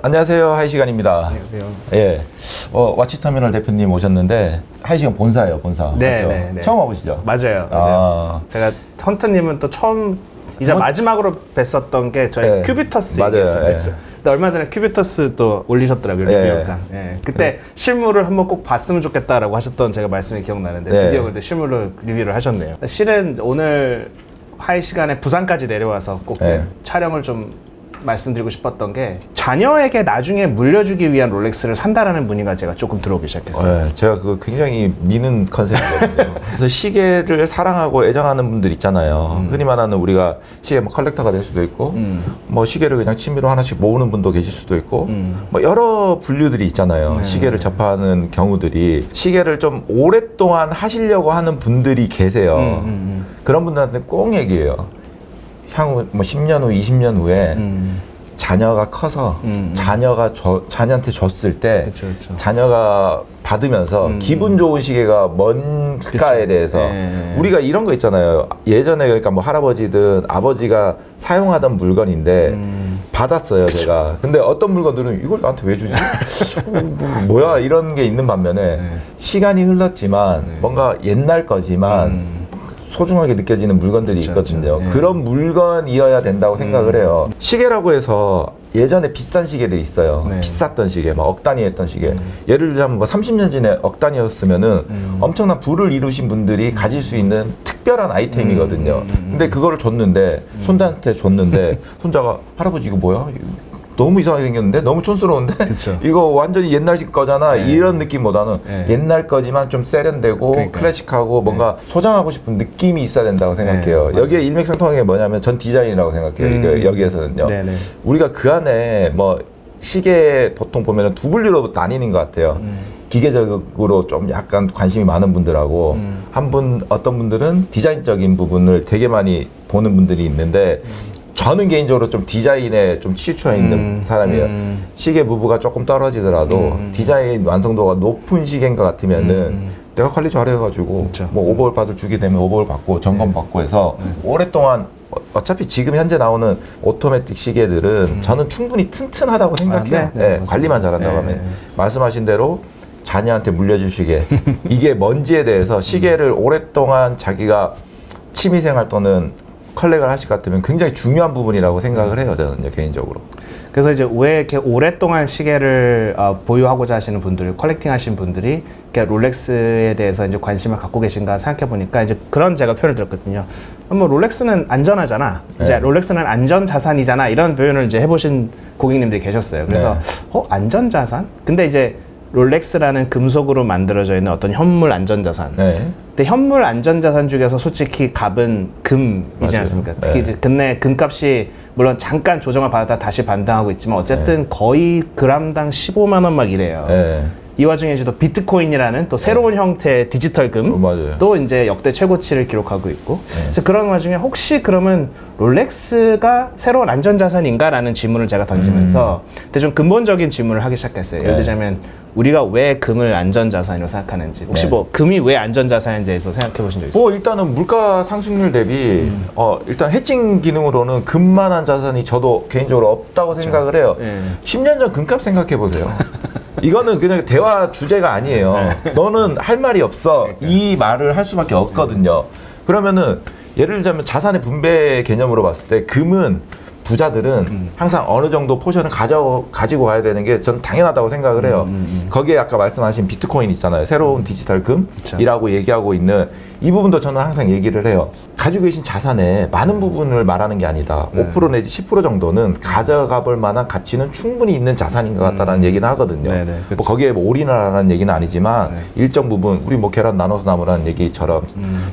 안녕하세요. 하이시간입니다. 안녕하세요. 예, 와치터미널 대표님 오셨는데 하이시간 본사예요, 본사. 네, 맞죠? 네, 네. 처음 와보시죠? 맞아요. 아. 제가 헌터님은 또 처음 이제 마지막으로 뵀었던 게 저희 네. 큐비터스 맞아요. 얘기했어요. 예. 근데 얼마 전에 큐비터스 또 올리셨더라고요, 리뷰 예. 영상. 예. 그때 실물을 한번 꼭 봤으면 좋겠다라고 하셨던 제가 말씀이 기억나는데 네. 드디어 그때 실물로 리뷰를 하셨네요. 실은 오늘 하이 시간에 부산까지 내려와서 꼭 이제 네. 촬영을 좀 말씀드리고 싶었던 게 자녀에게 나중에 물려주기 위한 롤렉스를 산다라는 문의가 제가 조금 들어오기 시작했어요. 네, 제가 그거 굉장히 미는 컨셉이거든요. 그래서 시계를 사랑하고 애정하는 분들 있잖아요. 흔히 말하는 우리가 시계 뭐 컬렉터가 될 수도 있고, 뭐 시계를 그냥 취미로 하나씩 모으는 분도 계실 수도 있고, 뭐 여러 분류들이 있잖아요. 시계를 접하는 경우들이 시계를 좀 오랫동안 하시려고 하는 분들이 계세요. 그런 분들한테 꼭 얘기해요. 향후 뭐 10년 후, 20년 후에 자녀가 커서 자녀가 자녀한테 줬을 때 그쵸, 그쵸. 자녀가 받으면서 기분 좋은 시계가 뭔가에 대해서 네. 우리가 이런 거 있잖아요. 예전에 그러니까 뭐 할아버지든 아버지가 사용하던 물건인데 받았어요, 제가. 근데 어떤 물건들은 이걸 나한테 왜 주지? 뭐야 이런 게 있는 반면에 시간이 흘렀지만 뭔가 옛날 거지만 소중하게 느껴지는 물건들이 그쵸, 있거든요. 그쵸. 예. 그런 물건이어야 된다고 생각을 해요. 시계라고 해서 예전에 비싼 시계들이 있어요. 네. 비쌌던 시계, 막 억 단위 했던 시계. 예를 들자면 뭐 30년 전에 억 단위였으면은 엄청난 부를 이루신 분들이 가질 수 있는 특별한 아이템이거든요. 근데 그거를 줬는데, 손자한테 줬는데, 손자가 할아버지 이거 뭐야? 너무 이상하게 생겼는데? 너무 촌스러운데? 그쵸. 이거 완전히 옛날 거잖아. 네. 이런 느낌보다는 네. 옛날 거지만 좀 세련되고 그러니까요. 클래식하고 뭔가 소장하고 싶은 느낌이 있어야 된다고 생각해요. 맞아요. 여기에 일맥상통하는 게 뭐냐면 전 디자인이라고 생각해요. 이거 여기에서는요. 네네. 우리가 그 안에 뭐 시계 보통 보면은 두 분류로 나뉘는 것 같아요. 기계적으로 좀 약간 관심이 많은 분들하고 어떤 분들은 디자인적인 부분을 되게 많이 보는 분들이 있는데 저는 개인적으로 좀 디자인에 좀 치우쳐 있는 사람이에요. 시계 무브가 조금 떨어지더라도 디자인 완성도가 높은 시계인 것 같으면은 내가 관리 잘해가지고 그쵸. 뭐 오버홀 받을 주게 되면 오버홀 받고 점검 받고 해서 오랫동안 어차피 지금 현재 나오는 오토매틱 시계들은 저는 충분히 튼튼하다고 생각해요. 네, 맞습니다. 관리만 잘한다고 네. 하면 말씀하신 대로 자녀한테 물려줄 시계 이게 뭔지에 대해서 시계를 오랫동안 자기가 취미생활 또는 컬렉을 하실 것 같으면 굉장히 중요한 부분이라고 생각을 해요, 저는요, 개인적으로. 그래서 이제 왜 이렇게 오랫동안 시계를 보유하고자 하시는 분들, 컬렉팅 하시는 분들이 이렇게 롤렉스에 대해서 이제 관심을 갖고 계신가 생각해 보니까 이제 그런 제가 표현을 들었거든요. 뭐 롤렉스는 안전하잖아. 이제 네. 롤렉스는 안전 자산이잖아. 이런 표현을 이제 해보신 고객님들이 계셨어요. 그래서 안전 자산? 근데 이제 롤렉스라는 금속으로 만들어져 있는 어떤 현물 안전자산. 네. 근데 현물 안전자산 중에서 솔직히 값은 금이지 맞아요. 않습니까? 특히 네. 이제 근래 금값이 물론 잠깐 조정을 받았다 다시 반등하고 있지만 어쨌든 거의 그람당 15만 원 막 이래요. 네. 이 와중에 이제 또 비트코인이라는 또 새로운 형태의 디지털 맞아요. 금도 이제 역대 최고치를 기록하고 있고 그래서 그런 와중에 혹시 그러면 롤렉스가 새로운 안전자산인가라는 질문을 제가 던지면서 근데 좀 근본적인 질문을 하기 시작했어요. 예를 들자면 우리가 왜 금을 안전자산으로 생각하는지 혹시 뭐 금이 왜 안전자산에 대해서 생각해 보신 적 있어요? 뭐 일단은 물가 상승률 대비 일단 해칭 기능으로는 금만한 자산이 저도 개인적으로 없다고 생각을 해요. 네. 10년 전 금값 생각해 보세요. 이거는 그냥 대화 주제가 아니에요. 너는 할 말이 없어. 이 말을 할 수밖에 없거든요. 그러면은 예를 들자면 자산의 분배 개념으로 봤을 때 금은 부자들은 항상 어느 정도 포션을 가지고 가야 되는 게 전 당연하다고 생각을 해요. 거기에 아까 말씀하신 비트코인 있잖아요. 새로운 디지털 금이라고 얘기하고 있는 이 부분도 저는 항상 얘기를 해요. 가지고 계신 자산의 많은 부분을 말하는 게 아니다. 5% 내지 10% 정도는 가져가 볼 만한 가치는 충분히 있는 자산인 것 같다라는 얘기는 하거든요. 네네, 뭐 그렇죠. 거기에 뭐 올인을 하라는 얘기는 아니지만 일정 부분 우리 뭐 계란 나눠서 나무라는 얘기처럼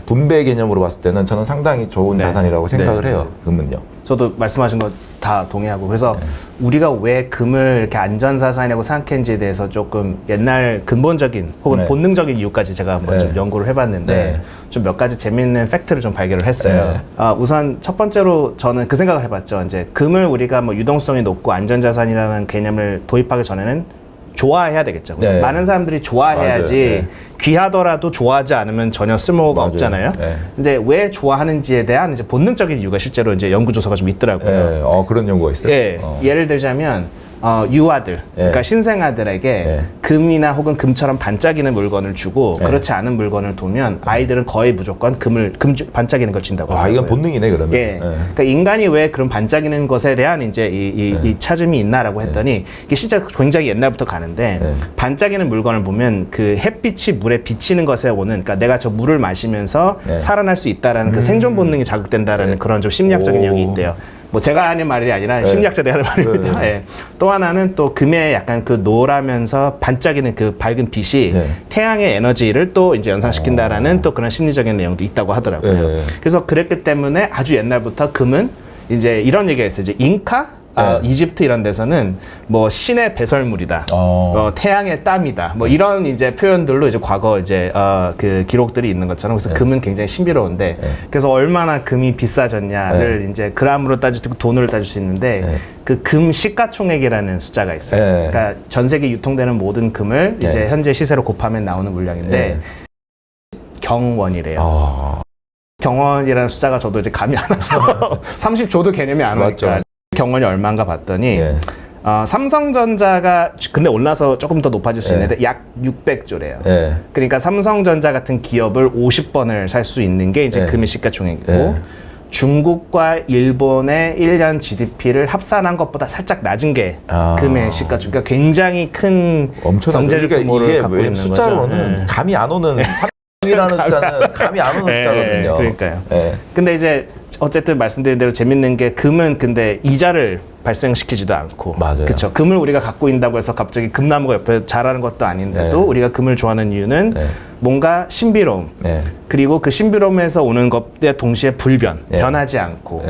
분배 개념으로 봤을 때는 저는 상당히 좋은 네. 자산이라고 생각을 네. 해요. 금은요. 저도 말씀하신 거 다 동의하고 그래서 우리가 왜 금을 이렇게 안전자산이라고 생각했는지에 대해서 조금 옛날 근본적인 혹은 네. 본능적인 이유까지 제가 한번 좀 연구를 해봤는데 네. 좀 몇 가지 재밌는 팩트를 좀 발견을 했어요. 우선 첫 번째로 저는 그 생각을 해봤죠. 이제 금을 우리가 뭐 유동성이 높고 안전자산이라는 개념을 도입하기 전에는 좋아해야 되겠죠. 네. 많은 사람들이 좋아해야지 맞아요. 네. 귀하더라도 좋아하지 않으면 전혀 쓸모가 맞아요. 없잖아요. 네. 근데 왜 좋아하는지에 대한 이제 본능적인 이유가 실제로 이제 연구 조사가 좀 있더라고요. 네. 그런 연구가 있어요. 예, 예를 들자면 유아들, 그러니까 신생아들에게 금이나 혹은 금처럼 반짝이는 물건을 주고 그렇지 않은 물건을 두면 아이들은 거의 무조건 반짝이는 걸 준다고 하더라고요. 이건 본능이네 그러면. 그러니까 인간이 왜 그런 반짝이는 것에 대한 이제 이 찾음이 있나라고 했더니 이게 진짜 굉장히 옛날부터 가는데 반짝이는 물건을 보면 그 햇빛이 물에 비치는 것에 오는, 그러니까 내가 저 물을 마시면서 살아날 수 있다라는 그 생존 본능이 자극된다라는 그런 좀 심리학적인 내용이 있대요. 뭐 제가 하는 말이 아니라 심리학자들이 하는 말입니다. 또 하나는 또 금의 약간 그 노라면서 반짝이는 그 밝은 빛이 태양의 에너지를 또 이제 연상시킨다라는 또 그런 심리적인 내용도 있다고 하더라고요. 그래서 그랬기 때문에 아주 옛날부터 금은 이제 이런 얘기가 있어요. 이제 잉카? 이집트 이런 데서는 뭐 신의 배설물이다, 태양의 땀이다, 뭐 이런 이제 표현들로 이제 과거 이제 그 기록들이 있는 것처럼, 그래서 금은 굉장히 신비로운데 그래서 얼마나 금이 비싸졌냐를 이제 그람으로 따지고 돈으로 따질 수 있는데 그 금 시가총액이라는 숫자가 있어요. 그러니까 전 세계 유통되는 모든 금을 이제 현재 시세로 곱하면 나오는 물량인데 경원이래요. 경원이라는 숫자가 저도 이제 감이 안 와서 30조도 개념이 안 오니까 경원이 얼마인가 봤더니 삼성전자가 근데 올라서 조금 더 높아질 수 있는데 약 600조래요. 그러니까 삼성전자 같은 기업을 50번을 살 수 있는 게 이제 금의 시가총액이고 중국과 일본의 1년 GDP를 합산한 것보다 살짝 낮은 게 금의 시가총액. 그러니까 굉장히 큰 경제적 규모를 갖고 있는 거죠. 숫자로는 감이 안 오는 이라는 숫자는 감이 안 오는 숫자거든요. 그러니까요. 근데 이제 어쨌든 말씀드린 대로 재밌는 게 금은 근데 이자를 발생시키지도 않고, 그렇죠. 금을 우리가 갖고 있다고 해서 갑자기 금나무가 옆에 자라는 것도 아닌데도 우리가 금을 좋아하는 이유는 뭔가 신비로움, 그리고 그 신비로움에서 오는 것에 동시에 불변, 변하지 않고.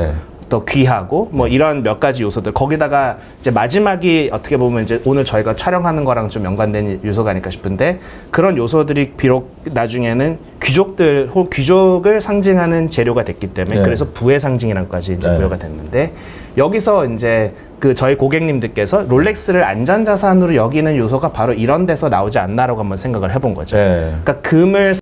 또 귀하고 뭐 이런 몇 가지 요소들, 거기다가 이제 마지막이 어떻게 보면 이제 오늘 저희가 촬영하는 거랑 좀 연관된 요소가 아닐까 싶은데, 그런 요소들이 비록 나중에는 귀족을 상징하는 재료가 됐기 때문에 그래서 부의 상징이랑까지 이제 부여가 됐는데, 여기서 이제 그 저희 고객님들께서 롤렉스를 안전자산으로 여기는 요소가 바로 이런 데서 나오지 않나라고 한번 생각을 해본 거죠. 그러니까 금을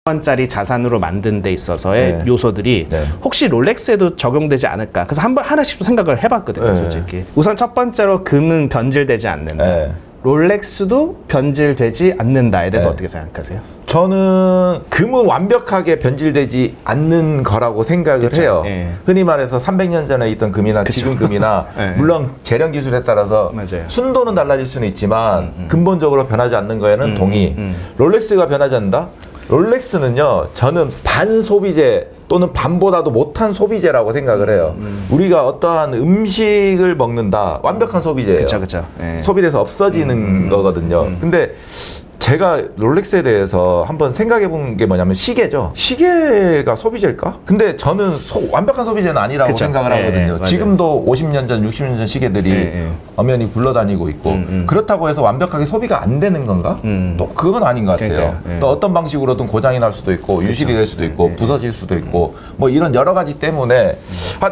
원짜리 자산으로 만든 데 있어서의 요소들이 혹시 롤렉스에도 적용되지 않을까, 그래서 하나씩 생각을 해봤거든요. 솔직히 우선 첫 번째로 금은 변질되지 않는다, 롤렉스도 변질되지 않는다에 대해서 어떻게 생각하세요? 저는 금은 완벽하게 변질되지 않는 거라고 생각을 해요. 흔히 말해서 300년 전에 있던 금이나 지금 금이나 물론 재련 기술에 따라서 순도는 달라질 수는 있지만 근본적으로 변하지 않는 거에는 동의. 롤렉스가 변하지 않는다? 롤렉스는요, 저는 반소비재 또는 반보다도 못한 소비재라고 생각을 해요. 우리가 어떠한 음식을 먹는다, 완벽한 소비재예요. 그쵸. 소비돼서 없어지는 거거든요. 근데 제가 롤렉스에 대해서 한번 생각해 본 게 뭐냐면 시계죠. 시계가 소비재일까? 근데 저는 완벽한 소비재는 아니라고 생각을 하거든요. 지금도 50년 전, 60년 전 시계들이 엄연히 굴러다니고 있고 그렇다고 해서 완벽하게 소비가 안 되는 건가? 또 그건 아닌 것 같아요. 또 어떤 방식으로든 고장이 날 수도 있고 유실이 될 수도 있고 부서질 수도 있고 뭐 이런 여러 가지 때문에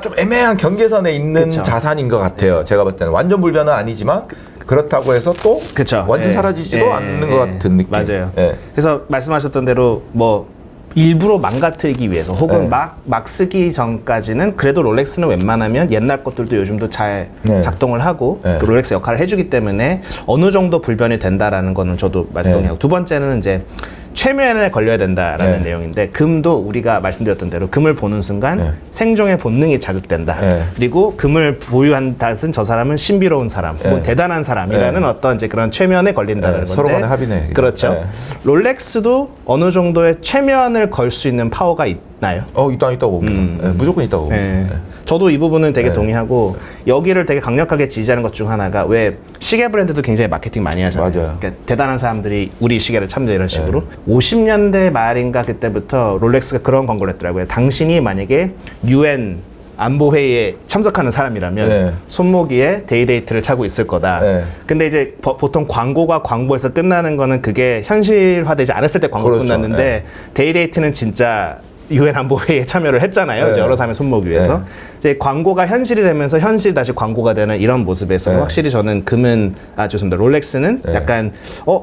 좀 애매한 경계선에 있는 자산인 것 같아요. 제가 볼 때는 완전 불변은 아니지만 그렇다고 해서 또 완전 사라지지도 않는 것 같은 느낌. 맞아요. 그래서 말씀하셨던 대로 뭐 일부러 망가뜨리기 위해서 혹은 막 쓰기 전까지는 그래도 롤렉스는 웬만하면 옛날 것들도 요즘도 잘 작동을 하고 그 롤렉스 역할을 해주기 때문에 어느 정도 불변이 된다라는 거는 저도 말씀드리고, 두 번째는 이제 최면에 걸려야 된다라는 내용인데, 금도 우리가 말씀드렸던 대로 금을 보는 순간 생존의 본능이 자극된다. 그리고 금을 보유한 탓은 저 사람은 신비로운 사람, 뭐 대단한 사람이라는 어떤 이제 그런 최면에 걸린다는 건데, 서로 간의 합의네. 그렇죠. 롤렉스도 어느 정도의 최면을 걸 수 있는 파워가 있나요? 있다고 봅니다. 무조건 있다고 봅니다. 저도 이 부분은 되게 동의하고, 여기를 되게 강력하게 지지하는 것 중 하나가, 왜 시계 브랜드도 굉장히 마케팅 많이 하잖아요. 그러니까 대단한 사람들이 우리 시계를 참는다 이런 식으로. 50년대 말인가 그때부터 롤렉스가 그런 광고를 했더라고요. 당신이 만약에 UN 안보회의에 참석하는 사람이라면 손목위에 데이데이트를 차고 있을 거다. 근데 이제 보통 광고가 광고에서 끝나는 거는 그게 현실화되지 않았을 때 광고 끝났는데, 데이데이트는 진짜 UN 안보회의에 참여를 했잖아요. 이제 여러 사람의 손목 위에서. 이제 광고가 현실이 되면서 현실 다시 광고가 되는 이런 모습에서 확실히 저는 금은, 죄송합니다. 롤렉스는 약간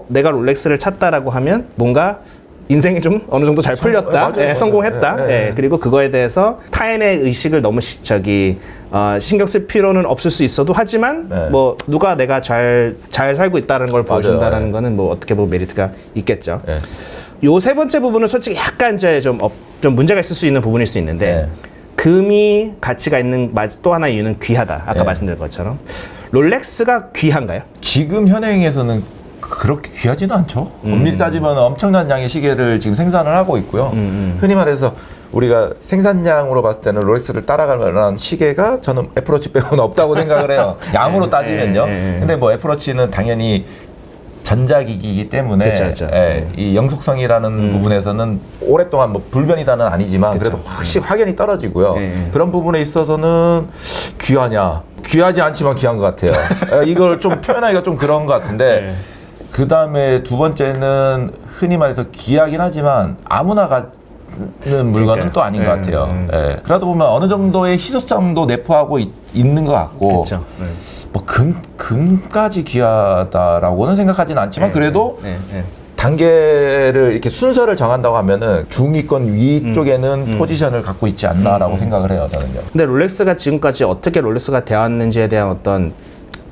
내가 롤렉스를 찾다라고 하면 뭔가 인생이 좀 어느 정도 잘 풀렸다, 맞아요, 맞아요. 성공했다. 그리고 그거에 대해서 타인의 의식을 너무 신경 쓸 필요는 없을 수 있어도 하지만 뭐 누가 내가 잘 살고 있다는 걸 보여준다라는 거는 뭐 어떻게 보면 메리트가 있겠죠. 요 세 번째 부분은 솔직히 약간 이제 좀 문제가 있을 수 있는 부분일 수 있는데 금이 가치가 있는 또 하나의 이유는 귀하다. 아까 말씀드린 것처럼 롤렉스가 귀한가요? 지금 현행에서는 그렇게 귀하지는 않죠. 엄밀히 따지면 엄청난 양의 시계를 지금 생산을 하고 있고요. 흔히 말해서 우리가 생산량으로 봤을 때는 롤렉스를 따라갈 만한 시계가 저는 애플워치 빼고는 없다고 생각을 해요. 양으로 따지면요. 근데 뭐 애플워치는 당연히 전자기기이기 때문에 그쵸. 이 영속성이라는 부분에서는 오랫동안 뭐 불변이다는 아니지만 그래도 확연히 떨어지고요. 그런 부분에 있어서는 귀하냐? 귀하지 않지만 귀한 것 같아요. 이걸 좀 표현하기가 좀 그런 것 같은데 그 다음에 두 번째는 흔히 말해서 귀하긴 하지만 아무나 갖는 물건은 또 아닌 것 같아요. 그러다 보면 어느 정도의 희소성도 내포하고 있는 것 같고 뭐 금까지 귀하다라고는 생각하지는 않지만 그래도 단계를 이렇게 순서를 정한다고 하면은 중위권 위쪽에는 포지션을 갖고 있지 않나라고 생각을 해요, 저는요. 근데 롤렉스가 지금까지 어떻게 롤렉스가 되었는지에 대한 어떤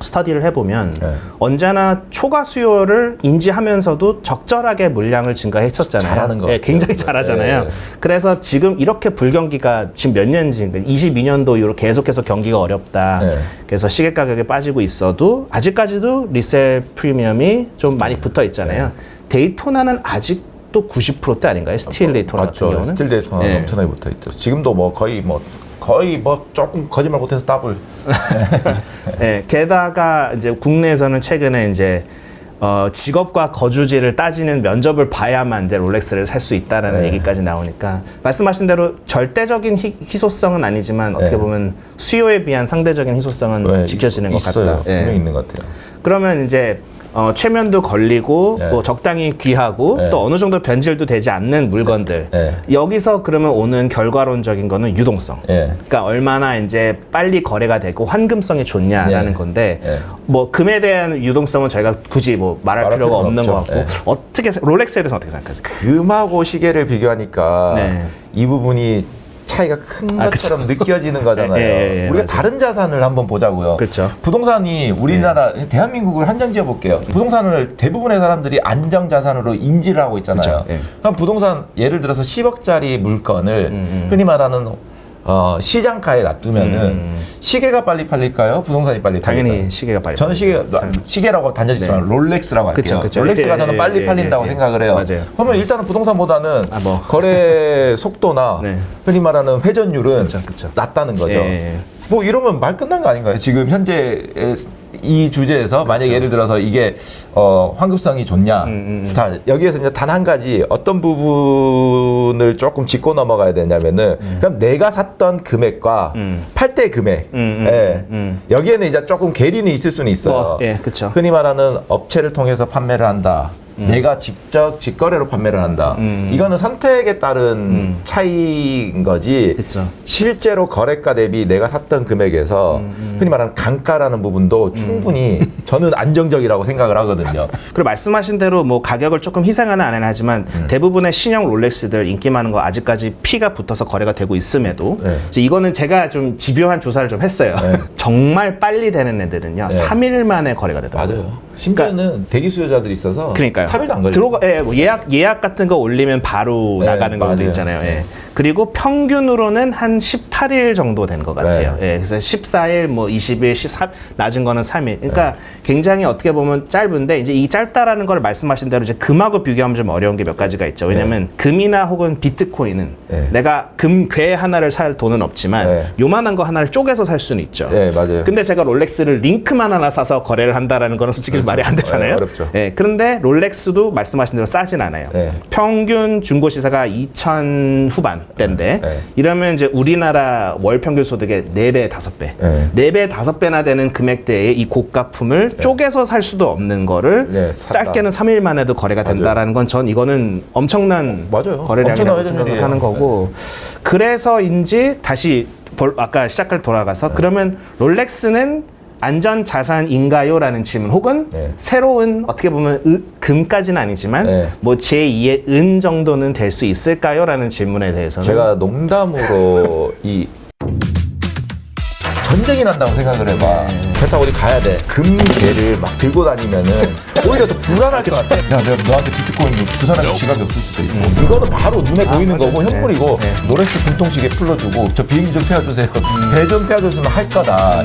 스터디를 해보면 언제나 초과 수요를 인지하면서도 적절하게 물량을 증가했었잖아요. 잘하는 거 굉장히 잘하잖아요. 그래서 지금 이렇게 불경기가 지금 몇 년지 22년도 이후로 계속해서 경기가 어렵다. 그래서 시계 가격이 빠지고 있어도 아직까지도 리셀 프리미엄이 좀 많이 붙어 있잖아요. 데이토나는 아직도 90%대 아닌가요? 스틸 데이토나 같은 경우는? 스틸 데이토나 엄청나게 붙어 있죠. 지금도 뭐 거의 조금 거짓말 못해서 더블. 게다가 이제 국내에서는 최근에 이제 직업과 거주지를 따지는 면접을 봐야만 이제 롤렉스를 살 수 있다라는 얘기까지 나오니까 말씀하신 대로 절대적인 희소성은 아니지만 어떻게 보면 수요에 비한 상대적인 희소성은 지켜지는 것 같다. 분명히 있는 것 같아요. 그러면 이제 최면도 걸리고 또 적당히 귀하고 또 어느 정도 변질도 되지 않는 물건들 여기서 그러면 오는 결과론적인 거는 유동성. 그러니까 얼마나 이제 빨리 거래가 되고 환금성이 좋냐라는 건데 뭐 금에 대한 유동성은 저희가 굳이 뭐 말할 필요가 없는 것 같고 어떻게 롤렉스에 대해서 어떻게 생각하세요? 금하고 시계를 비교하니까 이 부분이 차이가 큰 것처럼 느껴지는 거잖아요. 우리가 맞아요. 다른 자산을 한번 보자고요. 그렇죠. 부동산이 우리나라 대한민국을 한정 지어 볼게요. 부동산을 대부분의 사람들이 안정 자산으로 인지를 하고 있잖아요. 그럼 부동산 예를 들어서 10억짜리 물건을 흔히 말하는 시장가에 놔두면은 시계가 빨리 팔릴까요? 부동산이 빨리 팔릴까요? 당연히 시계가 빨리. 저는 시계라고 단정짓지만 롤렉스라고 할게요. 그쵸. 롤렉스가 저는 빨리 팔린다고 생각을 해요. 맞아요. 그러면 일단은 부동산보다는 뭐. 거래 속도나 흔히 말하는 회전율은 그쵸. 낮다는 거죠. 뭐 이러면 말 끝난 거 아닌가요? 지금 현재 이 주제에서 만약에 예를 들어서 이게 환급성이 좋냐. 자, 여기에서 이제 단 한 가지 어떤 부분을 조금 짚고 넘어가야 되냐면은 그럼 내가 샀던 금액과 팔 때 금액. 여기에는 이제 조금 괴리는 있을 수는 있어요. 그렇죠. 흔히 말하는 업체를 통해서 판매를 한다. 내가 직접 직거래로 판매를 한다. 이거는 선택에 따른 차이인 거지. 그쵸. 실제로 거래가 대비 내가 샀던 금액에서 흔히 말하는 강가라는 부분도 충분히 저는 안정적이라고 생각을 하거든요. 그리고 말씀하신 대로 뭐 가격을 조금 희생하는 안 하지만 대부분의 신형 롤렉스들 인기 많은 거 아직까지 P가 붙어서 거래가 되고 있음에도 이제 이거는 제가 좀 집요한 조사를 좀 했어요. 정말 빨리 되는 애들은요 3일 만에 거래가 되더라고요. 맞아요. 심지어는 대기 수요자들이 있어서 그러니까요. 3일도 안 걸려요. 뭐 예약 같은 거 올리면 바로 나가는 경우도 있잖아요. 그리고 평균으로는 한 18일 정도 된 것 같아요. 그래서 14일, 뭐 20일, 13 낮은 거는 3일. 그러니까 굉장히 어떻게 보면 짧은데 이제 이 짧다라는 걸 말씀하신 대로 이제 금하고 비교하면 좀 어려운 게 몇 가지가 있죠. 왜냐면 금이나 혹은 비트코인은 내가 금괴 하나를 살 돈은 없지만 요만한 거 하나를 쪼개서 살 수는 있죠. 맞아요. 근데 제가 롤렉스를 링크만 하나 사서 거래를 한다라는 거는 솔직히 말이 안 되잖아요. 어렵죠. 그런데 롤렉스도 말씀하신 대로 싸진 않아요. 평균 중고 시세가 2천 후반대인데 이러면 이제 우리나라 월 평균 소득의 4배, 5배. 4배, 5배나 되는 금액대의 이 고가품을 쪼개서 살 수도 없는 거를 짧게는 3일 만에도 거래가 된다라는 건 전 이거는 엄청난 거래량이라고 생각을 하는 거고 그래서인지 다시 아까 시작을 돌아가서 그러면 롤렉스는 안전 자산인가요?라는 질문 혹은 네. 새로운 어떻게 보면 금까지는 아니지만 네. 뭐 제2의 은 정도는 될 수 있을까요?라는 질문에 대해서는 제가 농담으로 이 전쟁이 난다고 생각을 해봐. 배 타고 어디 가야 돼. 금괴를 막 들고 다니면은 오히려 더 불안할 것 같아. 야, 내가 너한테 비트코인 그 사람이 지갑이 없을 수도 있고. 이거는 바로 눈에 보이는 맞아요. 거고 현물이고 네. 노레스 분통시계 풀러주고 저 비행기 좀 태워주세요. 배 좀 태워줬으면 할 거다.